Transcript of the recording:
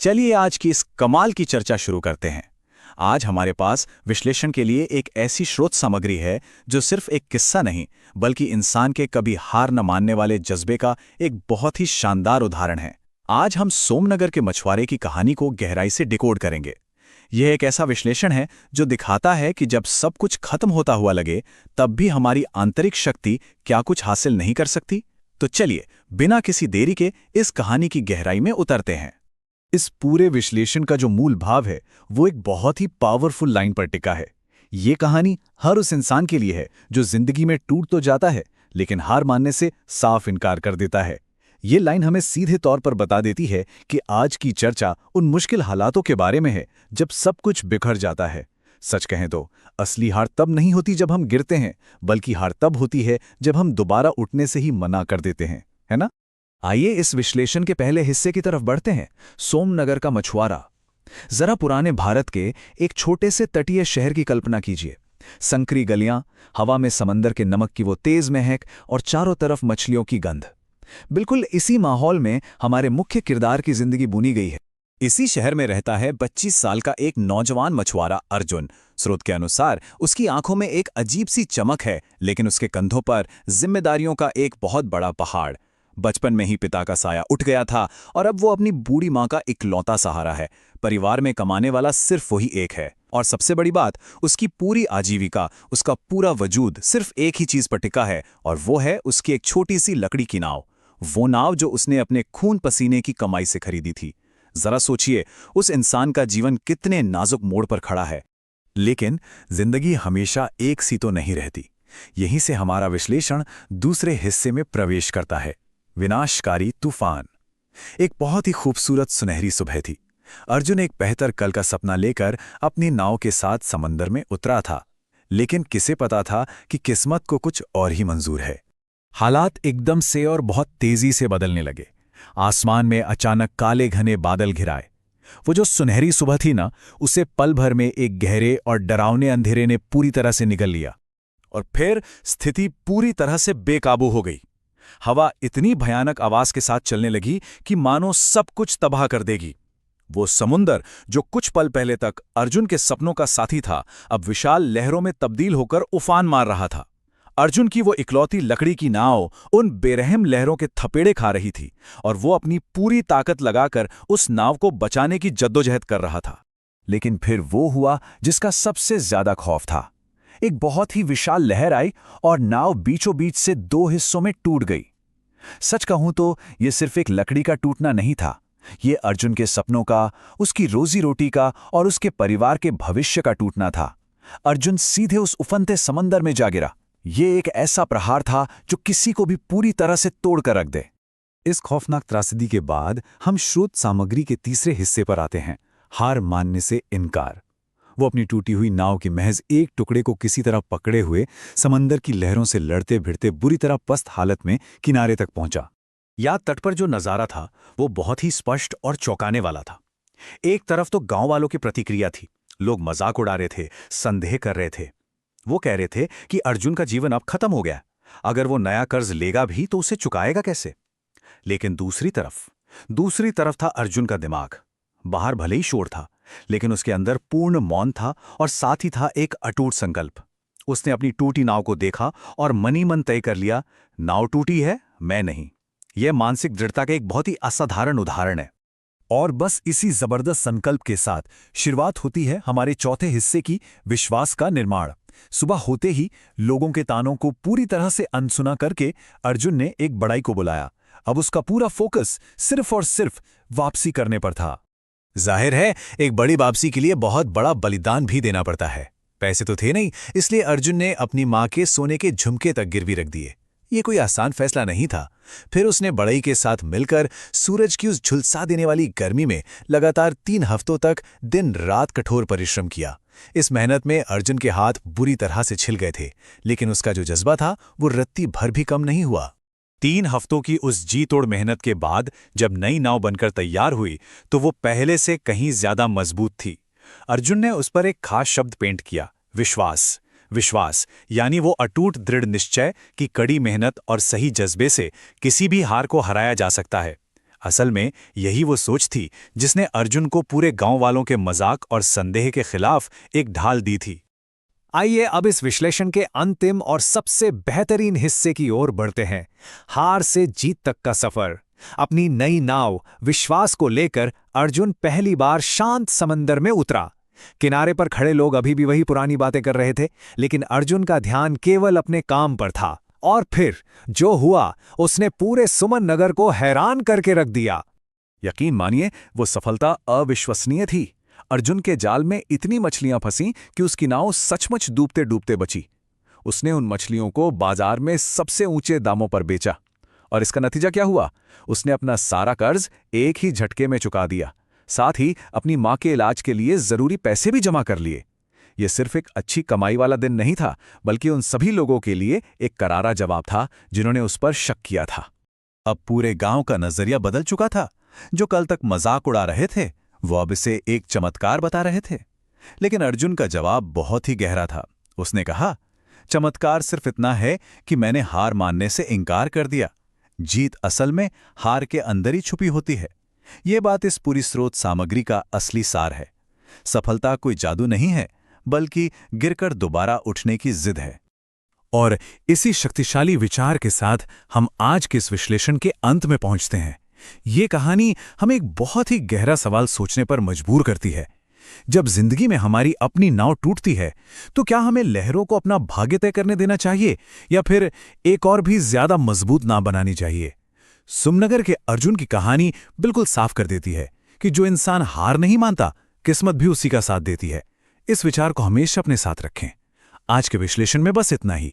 चलिए आज की इस कमाल की चर्चा शुरू करते हैं। आज हमारे पास विश्लेषण के लिए एक ऐसी स्रोत सामग्री है जो सिर्फ एक किस्सा नहीं बल्कि इंसान के कभी हार न मानने वाले जज्बे का एक बहुत ही शानदार उदाहरण है। आज हम सोमनगर के मछुआरे की कहानी को गहराई से डिकोड करेंगे। यह एक ऐसा विश्लेषण है जो दिखाता है कि जब सब कुछ खत्म होता हुआ लगे तब भी हमारी आंतरिक शक्ति क्या कुछ हासिल नहीं कर सकती। तो चलिए बिना किसी देरी के इस कहानी की गहराई में उतरते हैं। इस पूरे विश्लेषण का जो मूल भाव है वो एक बहुत ही पावरफुल लाइन पर टिका है। ये कहानी हर उस इंसान के लिए है जो जिंदगी में टूट तो जाता है लेकिन हार मानने से साफ इनकार कर देता है। ये लाइन हमें सीधे तौर पर बता देती है कि आज की चर्चा उन मुश्किल हालातों के बारे में है जब सब कुछ बिखर जाता है। सच कहें तो असली हार तब नहीं होती जब हम गिरते हैं, बल्कि हार तब होती है जब हम दोबारा उठने से ही मना कर देते हैं, है ना? आइए इस विश्लेषण के पहले हिस्से की तरफ बढ़ते हैं। सोमनगर का मछुआरा। जरा पुराने भारत के एक छोटे से तटीय शहर की कल्पना कीजिए। संकरी गलियां, हवा में समंदर के नमक की वो तेज महक और चारों तरफ मछलियों की गंध। बिल्कुल इसी माहौल में हमारे मुख्य किरदार की जिंदगी बुनी गई है। इसी शहर में रहता है 25 साल का एक नौजवान मछुआरा अर्जुन। स्रोत के अनुसार उसकी आंखों में एक अजीब सी चमक है, लेकिन उसके कंधों पर जिम्मेदारियों का एक बहुत बड़ा पहाड़। बचपन में ही पिता का साया उठ गया था और अब वो अपनी बूढ़ी माँ का इकलौता सहारा है। परिवार में कमाने वाला सिर्फ वही एक है और सबसे बड़ी बात, उसकी पूरी आजीविका, उसका पूरा वजूद सिर्फ एक ही चीज पर टिका है और वो है उसकी एक छोटी सी लकड़ी की नाव। वो नाव जो उसने अपने खून पसीने की कमाई से खरीदी थी। जरा सोचिए उस इंसान का जीवन कितने नाजुक मोड़ पर खड़ा है। लेकिन जिंदगी हमेशा एक सी तो नहीं रहती। यहीं से हमारा विश्लेषण दूसरे हिस्से में प्रवेश करता है। विनाशकारी तूफान। एक बहुत ही खूबसूरत सुनहरी सुबह थी। अर्जुन एक बेहतर कल का सपना लेकर अपनी नाव के साथ समंदर में उतरा था, लेकिन किसे पता था कि किस्मत को कुछ और ही मंजूर है। हालात एकदम से और बहुत तेजी से बदलने लगे। आसमान में अचानक काले घने बादल घिराए। वो जो सुनहरी सुबह थी ना, उसे पल भर में एक गहरे और डरावने अंधेरे ने पूरी तरह से निगल लिया। और फिर स्थिति पूरी तरह से बेकाबू हो गई। हवा इतनी भयानक आवाज के साथ चलने लगी कि मानो सब कुछ तबाह कर देगी। वो समुंदर जो कुछ पल पहले तक अर्जुन के सपनों का साथी था, अब विशाल लहरों में तब्दील होकर उफान मार रहा था। अर्जुन की वो इकलौती लकड़ी की नाव उन बेरहम लहरों के थपेड़े खा रही थी और वो अपनी पूरी ताकत लगाकर उस नाव को बचाने की जद्दोजहद कर रहा था। लेकिन फिर वो हुआ जिसका सबसे ज्यादा खौफ था। एक बहुत ही विशाल लहर आई और नाव बीचों बीच से दो हिस्सों में टूट गई। सच कहूं तो यह सिर्फ एक लकड़ी का टूटना नहीं था, ये अर्जुन के सपनों का, उसकी रोजी रोटी का और उसके परिवार के भविष्य का टूटना था। अर्जुन सीधे उस उफनते समंदर में जा गिरा। ये एक ऐसा प्रहार था जो किसी को भी पूरी तरह से तोड़ कर रख दे। इस खौफनाक त्रासदी के बाद हम स्रोत सामग्री के तीसरे हिस्से पर आते हैं, हार मानने से इनकार। वो अपनी टूटी हुई नाव के महज एक टुकड़े को किसी तरह पकड़े हुए समंदर की लहरों से लड़ते भिड़ते बुरी तरह पस्त हालत में किनारे तक पहुंचा। या तट पर जो नजारा था वो बहुत ही स्पष्ट और चौंकाने वाला था। एक तरफ तो गांव वालों की प्रतिक्रिया थी। लोग मजाक उड़ा रहे थे, संदेह कर रहे थे। वो कह रहे थे कि अर्जुन का जीवन अब खत्म हो गया। अगर वो नया कर्ज लेगा भी तो उसे चुकाएगा कैसे? लेकिन दूसरी तरफ था अर्जुन का दिमाग। बाहर भले ही शोर था, लेकिन उसके अंदर पूर्ण मौन था और साथ ही था एक अटूट संकल्प। उसने अपनी टूटी नाव को देखा और मनी मन तय कर लिया, नाव टूटी है, मैं नहीं। यह मानसिक दृढ़ता का एक बहुत ही असाधारण उदाहरण है। और बस इसी जबरदस्त संकल्प के साथ शुरुआत होती है हमारे चौथे हिस्से की, विश्वास का निर्माण। सुबह होते ही लोगों के तानों को पूरी तरह से अनसुना करके अर्जुन ने एक बड़ाई को बुलाया। अब उसका पूरा फोकस सिर्फ और सिर्फ वापसी करने पर था। जाहिर है एक बड़ी वापसी के लिए बहुत बड़ा बलिदान भी देना पड़ता है। पैसे तो थे नहीं, इसलिए अर्जुन ने अपनी मां के सोने के झुमके तक गिरवी रख दिए। ये कोई आसान फैसला नहीं था। फिर उसने बड़ई के साथ मिलकर सूरज की उस झुलसा देने वाली गर्मी में लगातार 3 हफ्तों तक दिन रात कठोर परिश्रम किया। इस मेहनत में अर्जुन के हाथ बुरी तरह से छिल गए थे, लेकिन उसका जो जज्बा था वो रत्ती भर भी कम नहीं हुआ। 3 हफ्तों की उस जी तोड़ मेहनत के बाद जब नई नाव बनकर तैयार हुई तो वो पहले से कहीं ज्यादा मजबूत थी। अर्जुन ने उस पर एक खास शब्द पेंट किया, विश्वास। विश्वास यानी वो अटूट दृढ़ निश्चय कि कड़ी मेहनत और सही जज्बे से किसी भी हार को हराया जा सकता है। असल में यही वो सोच थी जिसने अर्जुन को पूरे गांव वालों के मजाक और संदेह के खिलाफ एक ढाल दी थी। आइए अब इस विश्लेषण के अंतिम और सबसे बेहतरीन हिस्से की ओर बढ़ते हैं, हार से जीत तक का सफर। अपनी नई नाव विश्वास को लेकर अर्जुन पहली बार शांत समंदर में उतरा। किनारे पर खड़े लोग अभी भी वही पुरानी बातें कर रहे थे, लेकिन अर्जुन का ध्यान केवल अपने काम पर था। और फिर जो हुआ उसने पूरे सुमन नगर को हैरान करके रख दिया। यकीन मानिए, वो सफलता अविश्वसनीय थी। अर्जुन के जाल में इतनी मछलियां फंसी कि उसकी नाव सचमुच डूबते डूबते बची। उसने उन मछलियों को बाजार में सबसे ऊंचे दामों पर बेचा। और इसका नतीजा क्या हुआ? उसने अपना सारा कर्ज एक ही झटके में चुका दिया, साथ ही अपनी मां के इलाज के लिए जरूरी पैसे भी जमा कर लिए। यह सिर्फ एक अच्छी कमाई वाला दिन नहीं था, बल्कि उन सभी लोगों के लिए एक करारा जवाब था जिन्होंने उस पर शक किया था। अब पूरे गांव का नजरिया बदल चुका था। जो कल तक मजाक उड़ा रहे थे, वो अब इसे एक चमत्कार बता रहे थे। लेकिन अर्जुन का जवाब बहुत ही गहरा था। उसने कहा, चमत्कार सिर्फ इतना है कि मैंने हार मानने से इनकार कर दिया। जीत असल में हार के अंदर ही छुपी होती है। ये बात इस पूरी स्रोत सामग्री का असली सार है। सफलता कोई जादू नहीं है, बल्कि गिरकर दोबारा उठने की जिद है। और इसी शक्तिशाली विचार के साथ हम आज के इस विश्लेषण के अंत में पहुंचते हैं। ये कहानी हमें एक बहुत ही गहरा सवाल सोचने पर मजबूर करती है। जब जिंदगी में हमारी अपनी नाव टूटती है, तो क्या हमें लहरों को अपना भाग्य तय करने देना चाहिए, या फिर एक और भी ज्यादा मजबूत नाव बनानी चाहिए? सुमनगर के अर्जुन की कहानी बिल्कुल साफ कर देती है कि जो इंसान हार नहीं मानता, किस्मत भी उसी का साथ देती है। इस विचार को हमेशा अपने साथ रखें। आज के विश्लेषण में बस इतना ही।